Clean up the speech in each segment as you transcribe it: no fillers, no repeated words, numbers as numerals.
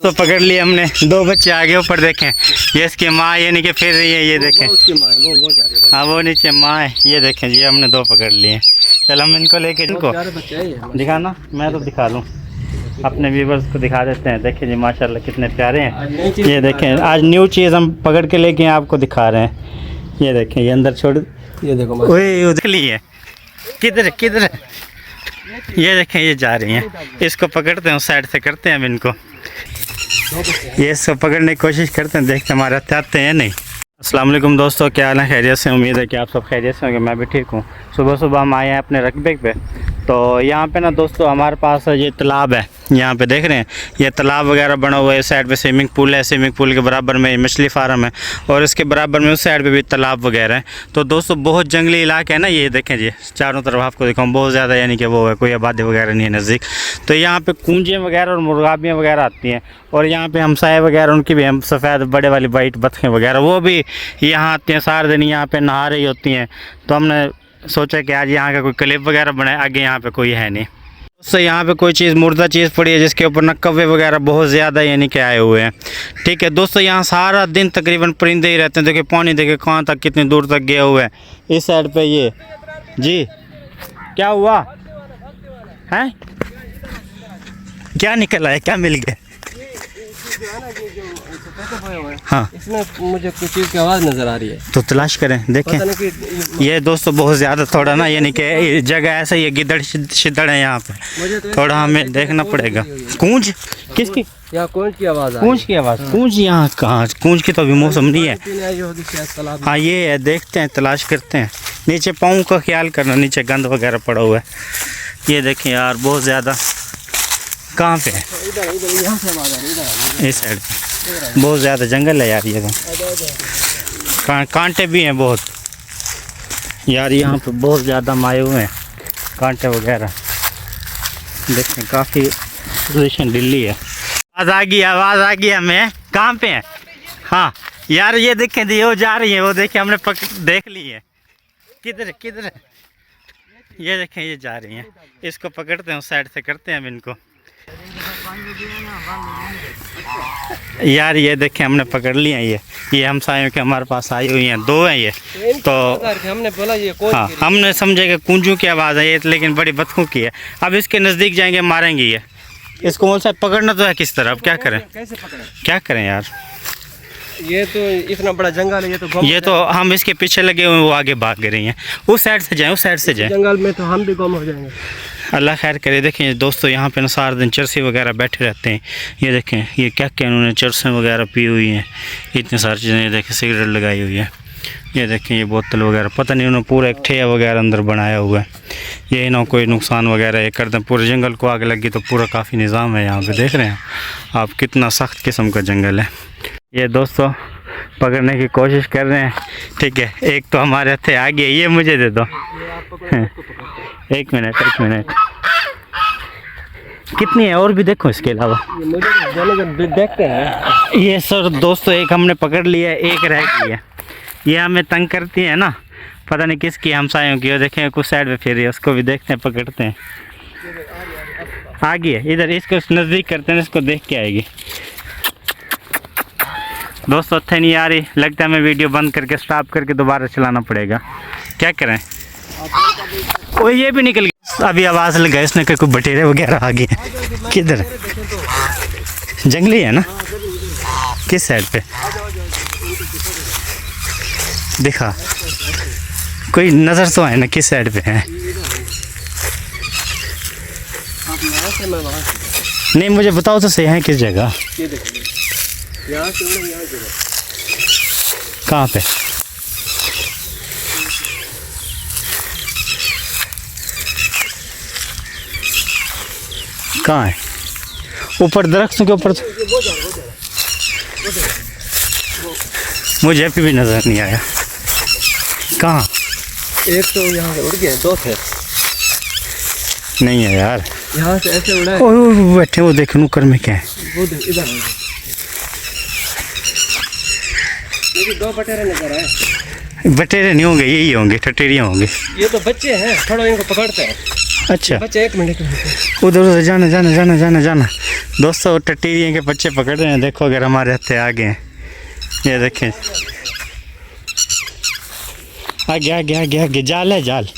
तो पकड़ लिए हमने, दो बच्चे आगे ऊपर देखें, ये इसकी माँ यानी कि फिर रही है, ये देखें हाँ वो नीचे माँ है, ये देखें जी हमने दो पकड़ लिए। चल हम इनको लेके इनको दिखाना, मैं तो दिखा लूँ अपने व्यूवर्स को दिखा देते हैं। देखें जी माशाल्लाह कितने प्यारे हैं, ये देखें आज न्यू चीज़ हम पकड़ के लेके आपको दिखा रहे हैं। ये देखें ये अंदर छोड़, ये देखो वही उधली है, किधर किधर, ये देखें ये जा रही हैं, इसको पकड़ते हैं उस साइड से, करते हैं हम इनको, ये इसको पकड़ने की कोशिश करते हैं, देखते हैं हमारे हाथ आते हैं नहीं। अस्सलाम वालेकुम दोस्तों, क्या हाल है, खैरियत से? उम्मीद है कि आप सब खैरियत से होंगे, मैं भी ठीक हूँ। सुबह सुबह हम आए हैं अपने रकबे पे, तो यहाँ पे ना दोस्तों हमारे पास ये तालाब है, यहाँ पे देख रहे हैं ये तालाब वगैरह बना हुआ है, इस साइड पे स्विमिंग पूल है, स्विमिंग पूल के बराबर में मछली फार्म है और इसके बराबर में उस साइड पे भी तालाब वगैरह है। तो दोस्तों बहुत जंगली इलाका है ना, ये देखें जी चारों तरफ आपको दिखाऊँ, बहुत ज़्यादा यानी कि वो है, कोई आबादी वगैरह नहीं है नज़दीक। तो यहाँ पे कूंजें वगैरह और मुर्गाबियाँ वगैरह आती हैं, और यहाँ पे हमसाए वगैरह उनकी भी हम सफ़ेद बड़े वाली वाइट बतखें वगैरह वो भी यहाँ आती हैं, सारे दिन यहाँ पे नहा रही होती हैं। तो हमने सोचा कि आज यहाँ का कोई क्लिप वगैरह बनाए, आगे यहाँ पे कोई है नहीं। उससे यहाँ पे कोई चीज़ मुर्दा चीज़ पड़ी है जिसके ऊपर न कौवे वगैरह बहुत ज़्यादा यानी कि आए हुए हैं। ठीक है दोस्तों, यहाँ सारा दिन तकरीबन परिंदे ही रहते हैं। देखिए पानी देखिए कहाँ तक कितनी दूर तक गया हुआ है, इस साइड पे ये जी क्या हुआ है, क्या निकला है, क्या मिल गया? हाँ इसमें मुझे कुछ चीज़ की आवाज़ नज़र आ रही है, तो तलाश करें देखें। ये दोस्तों बहुत ज़्यादा थोड़ा ना यानी कि जगह ऐसा ही है, गिदड़ शिदड़ है यहाँ पे, थोड़ा हमें देखना पड़ेगा। कूंज किसकी? यहाँ कूंज की आवाज़, कूंज की आवाज़, कूंज यहाँ कहाँ? कूंज की तो अभी मौसम नहीं है। हाँ ये है, देखते हैं तलाश करते हैं। नीचे पाँव का ख्याल करना, नीचे गंद वगैरह पड़ा हुआ है। ये देखें यार बहुत ज़्यादा, कहाँ पे है? इस साइड पे बहुत ज़्यादा जंगल है यार, ये तो कांटे भी हैं बहुत यार, यहाँ पे बहुत ज़्यादा माए हुए हैं कांटे वगैरह। देखें काफ़ी पोजीशन ढीली है। आवाज़ आ गई, आवाज़ आ गई हमें, कहाँ पे है? हाँ यार ये देखें दी वो जा रही है, वो देखें हमने देख ली है, किधर किधर, ये देखें ये जा रही हैं, इसको पकड़ते हैं उस साइड से, करते हैं हम इनको। यार ये देखें हमने पकड़ लिया, ये हमसायों के हमारे पास आई हुई हैं, दो हैं ये। तो हमने बोला ये कौन, हाँ हमने समझे कि कुंजू की आवाज़ है ये, लेकिन बड़ी बतखों की है। अब इसके नज़दीक जाएंगे मारेंगे ये, इसको कौन सा पकड़ना तो है किस तरह, अब क्या करें, कैसे पकड़े, क्या करें यार? ये तो इतना बड़ा जंगल है, ये तो हम इसके पीछे लगे हुए, वो आगे भाग रही हैं। उस साइड से जाएं, उस साइड से जाएं, जंगल में तो हम भी गुम हो जाएंगे। अल्लाह खैर करे। देखें दोस्तों यहाँ पे ना सारा दिन चरसी वगैरह बैठे रहते हैं। ये देखें ये क्या क्या उन्होंने चरसें वगैरह पी हुई हैं, इतनी सारी चीज़ें। ये देखें सिगरेट लगाई हुई है, ये देखें ये बोतल वगैरह, पता नहीं उन्होंने पूरा एक ठेया वगैरह अंदर बनाया हुआ है। ये ना कोई नुकसान वगैरह ये कर दें, पूरे जंगल को आग लगी तो पूरा काफ़ी निज़ाम है यहाँ पे। देख रहे हैं आप कितना सख्त किस्म का जंगल है। ये दोस्तों पकड़ने की कोशिश कर रहे हैं, ठीक है। एक तो हमारे हथे आ गया, ये मुझे दे दो। एक मिनट कितनी है और भी देखो इसके अलावा, देखते हैं। ये सर दोस्तों एक हमने पकड़ लिया है, एक रह गई है। ये हमें तंग करती है ना, पता नहीं किसकी, हमसायों की। और देखें कुछ साइड पे फिर उसको भी देखते हैं, पकड़ते हैं। आ गई है इधर, इसको नज़दीक करते हैं, इसको देख के आएगी। दोस्तों अच्छे नहीं आ रही, लगता है हमें वीडियो बंद करके स्टॉप करके दोबारा चलाना पड़ेगा, क्या करें। ओ ये भी निकल गया, अभी आवाज़ लगा इसने कि कोई बटेरे वगैरह आ गए। किधर? जंगली है ना, किस साइड पे देखा, कोई नज़र तो आए ना किस साइड पे है। नहीं मुझे बताओ तो सही है किस जगह, कहाँ पे? कहाँ है? ऊपर दरख्तों के ऊपर, मुझे अभी भी नजर नहीं आया। कहाँ? एक तो यहाँ से उड़ गए, दो थे। नहीं है यार, यहाँ से ऐसे उड़ा है। ओ बैठे वो देख नुकर में क्या है, वो इधर मुझे दो बटेरे नजर आए। बटेरे नहीं होंगे, यही होंगे, टटेरियाँ होंगे। ये तो बच्चे हैं, थोड़ा इनको पकड़ते हैं। अच्छा बच्चे 1 मिनट उधर उधर जाना जाना जाना जाना जाना। दोस्तों टटीरियों के बच्चे पकड़ रहे हैं, देखो अगर हमारे हत्थे आगे हैं, ये देखें आगे आगे आगे आगे, जाल है जाल।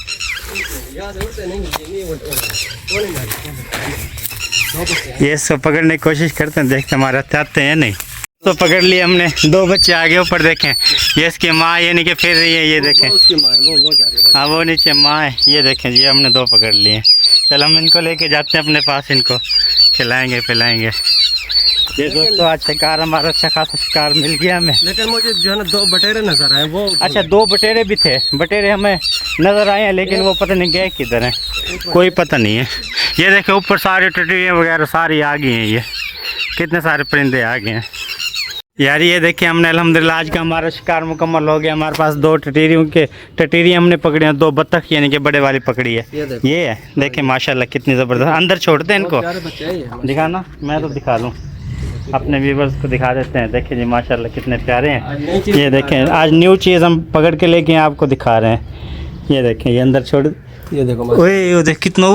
ये इसको पकड़ने की कोशिश करते हैं, देखते हमारे हत्थे आते हैं नहीं। तो पकड़ लिए हमने, 2 बच्चे आगे ऊपर देखें, ये इसकी माँ यानी कि फिर ये देखें, उसकी माँ है, वो जा रही है। हाँ वो नीचे माँ है, ये देखें जी हमने 2 पकड़ लिए। चल हम इनको लेके जाते हैं अपने पास, इनको खिलाएंगे पिलाएंगे। ये दोस्तों आज शिकार हमारा अच्छा खासा शिकार मिल गया हमें। लेकिन मुझे जो है ना 2 बटेरे नजर आए वो। अच्छा 2 बटेरे भी थे, बटेरे हमें नज़र आए हैं लेकिन वो पता नहीं गए किधर हैं, कोई पता नहीं है। ये देखें ऊपर सारे टटीरियाँ वगैरह सारी आ गई हैं, ये कितने सारे परिंदे आ गए हैं यार। ये देखिए हमने अल्हम्दुलिल्लाह आज का हमारा शिकार मुकम्मल हो गया। हमारे पास 2 टटीरी हमने पकड़ी हैं, 2 बत्तख यानी कि बड़े वाली पकड़ी है। ये है देखें माशाल्लाह कितनी ज़बरदस्त। अंदर छोड़ते हैं इनको, दिखाना मैं तो दिखा लूँ, अपने व्यूवर्स को दिखा देते हैं। देखिए जी माशाल्लाह कितने प्यारे हैं। ये देखें आज न्यू चीज़ हम पकड़ के लेके आपको दिखा रहे हैं। ये देखें ये अंदर छोड़, ये देखो ओए देख कितना,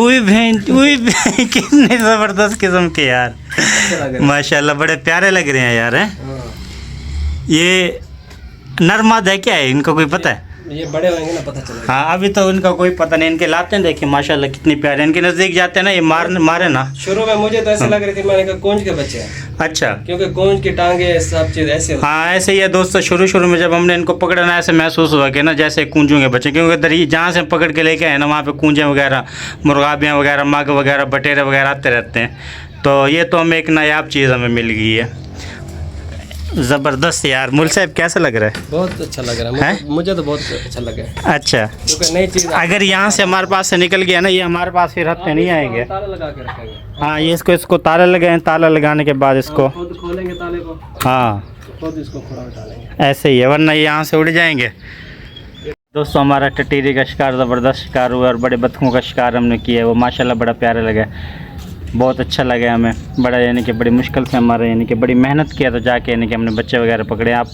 कितने ज़बरदस्त किस्म के यार माशाल्लाह, बड़े प्यारे लग रहे हैं यार। हैं ये नरमद है क्या है, इनका कोई पता है? ये बड़े होंगे ना पता चलेगा। हाँ अभी तो इनका कोई पता नहीं, इनके लाते हैं देखिए माशाल्लाह कितनी प्यारे। इनके नज़दीक जाते हैं ना ये मारे ना। शुरू में मुझे तो ऐसे लग रही थी, मैंने कहा कूंज के बच्चे हैं। अच्छा क्योंकि कूंज की टांगे सब चीज़ ऐसे। हाँ ऐसे ही है दोस्तों, शुरू में जब हमने इनको पकड़ा ना ऐसे महसूस हुआ कि ना जैसे कूंजों के बच्चे, क्योंकि दरी जहाँ से पकड़ के लेके आए ना वहाँ पे कूंजें वगैरह, मुर्गाबियाँ वगैरह, मग वगैरह, बटेरे वगैरह आते रहते हैं। तो ये तो हमें एक नायाब चीज़ हमें मिल गई है, ज़बरदस्त यार। मुल साहब कैसा लग रहा है? बहुत अच्छा लग रहा है, मुझे तो बहुत अच्छा लगा है। अच्छा क्योंकि नई चीज़ अगर यहाँ से हमारे पास से निकल गया ना, ये हमारे पास फिर हफ्ते नहीं आएंगे। ताला लगा के रखेंगे। हाँ ये इसको ताला लगाएं, ताला लगाने के बाद इसको खुद खोलेंगे ताले को, हाँ खुद इसको खुला डालेंगे, ऐसे ही है, वरना ये यहाँ से उड़ जाएंगे। दोस्तों हमारा टटीरी का शिकार ज़बरदस्त शिकार हुआ और बड़े बतखों का शिकार हमने किया है, वो माशाल्लाह बड़ा प्यारा लगा, बहुत अच्छा लगा हमें। बड़ा यानी कि बड़ी मुश्किल से हमारा यानी कि बड़ी मेहनत किया तो जाके यानी कि हमने बच्चे वगैरह पकड़े। आप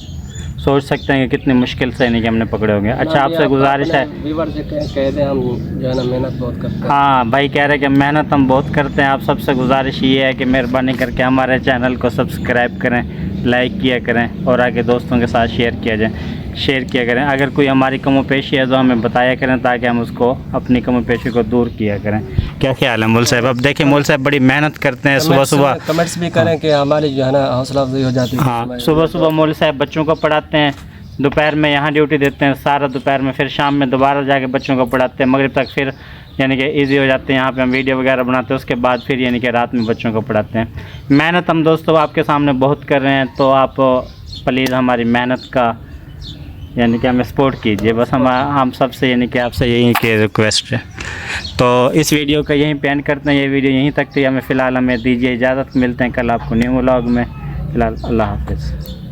सोच सकते हैं कि कितनी मुश्किल से यानी कि हमने पकड़े होंगे। अच्छा आपसे गुजारिश है, व्यूअर से कह दें हम जो है ना मेहनत बहुत करते हैं। हाँ भाई कह रहे हैं कि मेहनत हम बहुत करते हैं। आप सबसे गुजारिश ये है कि मेहरबानी करके हमारे चैनल को सब्सक्राइब करें, लाइक किया करें और आगे दोस्तों के साथ शेयर किया करें। अगर कोई हमारी कमो पेशी है तो हमें बताया करें ताकि हम उसको अपनी कमो पेशी को दूर किया करें। क्या ख्याल है मोल साहब? अब देखिए मोल साहब बड़ी मेहनत करते हैं, सुबह कमेंट्स भी करें कि हमारी जो है ना हौसला अफजाई हो जाती है। हाँ सुबह मोल साहब बच्चों को पढ़ाते हैं, दोपहर में यहाँ ड्यूटी देते हैं सारा दोपहर में, फिर शाम में दोबारा जाके बच्चों को पढ़ाते हैं, मगरिब तक फिर यानी कि इजी हो जाते हैं। यहाँ पे हम वीडियो वगैरह बनाते हैं, उसके बाद फिर यानी कि रात में बच्चों को पढ़ाते हैं। मेहनत हम दोस्तों आपके सामने बहुत कर रहे हैं, तो आप प्लीज़ हमारी मेहनत का यानी कि हमें सपोर्ट कीजिए, बस हम सबसे यानी कि आपसे यही की रिक्वेस्ट है। तो इस वीडियो का यहीं पे एंड करते हैं, ये वीडियो यहीं तक थी। हमें फ़िलहाल हमें दीजिए इजाज़त, मिलते हैं कल आपको न्यू व्लॉग में। फ़िलहाल अल्लाह हाफ़िज़।